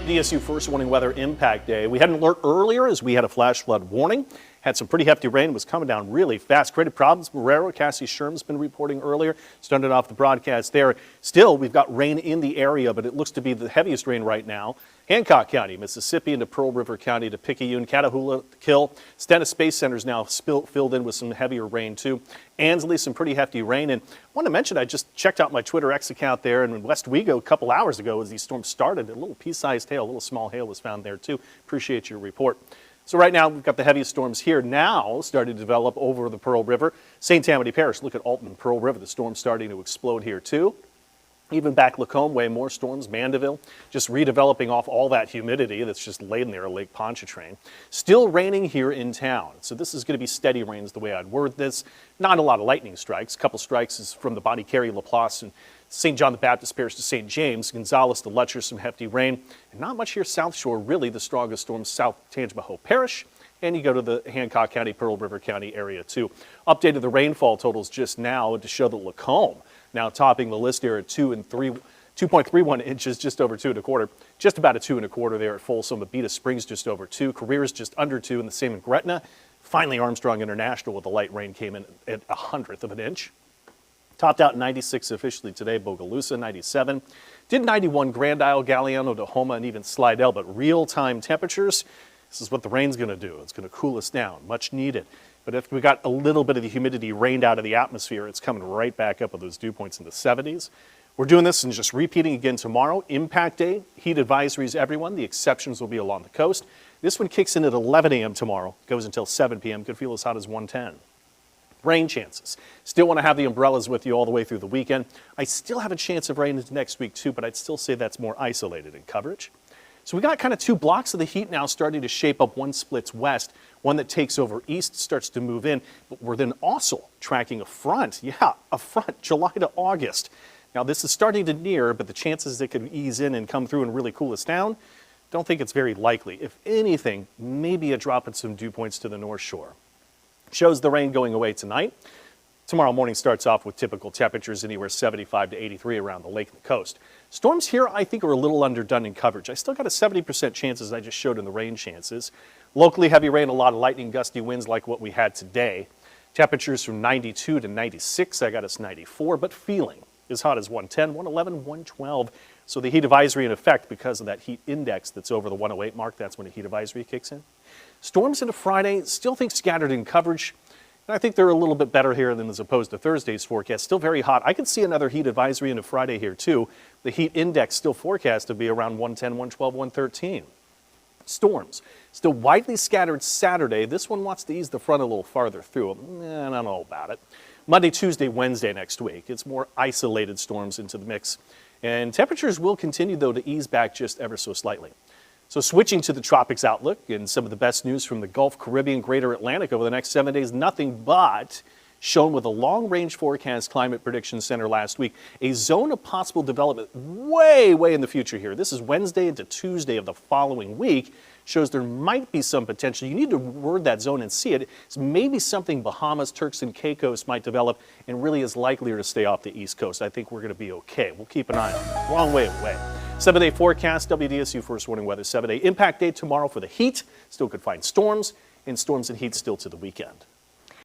DSU First Warning Weather Impact Day. We had an alert earlier as we had a flash flood warning. Had some pretty hefty rain. It was coming down really fast. Created problems. Marrero, Cassie Sherm's been reporting earlier. Started off the broadcast there. Still, we've got rain in the area, but it looks to be the heaviest rain right now. Hancock County, Mississippi, into Pearl River County to Picayune, Catahoula, Kill. Stennis Space Center is now filled in with some heavier rain too. Ansley, some pretty hefty rain. And I want to mention, I just checked out my Twitter X account there, and in West Wego a couple hours ago as these storms started, a little pea-sized hail, a little small hail was found there too. Appreciate your report. So right now, we've got the heaviest storms here now starting to develop over the Pearl River. St. Tammany Parish, look at Altman, Pearl River, the storm's starting to explode here too. Even back Lacombe way, more storms. Mandeville, just redeveloping off all that humidity that's just laid in there, Lake Pontchartrain. Still raining here in town. So this is going to be steady rains the way I'd word this. Not a lot of lightning strikes. A couple strikes is from the Bonnie Carey, LaPlace, and St. John the Baptist Parish to St. James. Gonzales to Letcher, some hefty rain. And not much here South Shore, really the strongest storms South Tangipahoa Parish. And you go to the Hancock County, Pearl River County area too. Updated the rainfall totals just now to show that Lacombe now topping the list here at 2.31 inches, just over 2 1/4. Just about a 2 1/4 there at Folsom. Abita Springs just over 2. Careers just under 2, and the same in Gretna. Finally, Armstrong International with the light rain came in at 1/10 of an inch. Topped out 96 officially today. Bogalusa 97. Did 91 Grand Isle, Galliano, Dahoma, and even Slidell. But real-time temperatures, this is what the rain's going to do. It's going to cool us down, much needed. But if we got a little bit of the humidity rained out of the atmosphere, it's coming right back up with those dew points in the 70s. We're doing this and just repeating again tomorrow. Impact Day, heat advisories, everyone. The exceptions will be along the coast. This one kicks in at 11 a.m. tomorrow, goes until 7 p.m. Could feel as hot as 110. Rain chances. Still want to have the umbrellas with you all the way through the weekend. I still have a chance of rain into next week too, but I'd still say that's more isolated in coverage. So we got kind of two blocks of the heat now starting to shape up. One splits west, one that takes over east starts to move in. But we're then also tracking a front. Yeah, a front, July to August. Now this is starting to near, but the chances it could ease in and come through and really cool us down, don't think it's very likely. If anything, maybe a drop in some dew points to the North Shore. Shows the rain going away tonight. Tomorrow morning starts off with typical temperatures anywhere 75 to 83 around the lake and the coast. Storms here, I think, are a little underdone in coverage. I still got a 70% chance, as I just showed in the rain chances. Locally heavy rain, a lot of lightning, gusty winds like what we had today. Temperatures from 92 to 96. I got us 94, but feeling as hot as 110, 111, 112. So the heat advisory in effect because of that heat index that's over the 108 mark. That's when a heat advisory kicks in. Storms into Friday, still think scattered in coverage. I think they're a little bit better here than as opposed to Thursday's forecast. Still very hot. I could see another heat advisory into Friday here too. The heat index still forecast to be around 110, 112, 113. Storms still widely scattered Saturday. This one wants to ease the front a little farther through. I don't know about it. Monday, Tuesday, Wednesday next week. It's more isolated storms into the mix. And temperatures will continue, though, to ease back just ever so slightly. So switching to the tropics outlook and some of the best news from the Gulf, Caribbean, Greater Atlantic over the next 7 days, nothing but shown with a long-range forecast climate prediction center last week, a zone of possible development way, way in the future here. This is Wednesday into Tuesday of the following week. Shows there might be some potential. You need to word that zone and see it. It's maybe something Bahamas, Turks and Caicos might develop and really is likelier to stay off the East Coast. I think we're going to be okay. We'll keep an eye on it. Long way away. 7-day forecast, WDSU First Warning Weather. 7-day impact day tomorrow for the heat. Still could find storms, and storms and heat still to the weekend.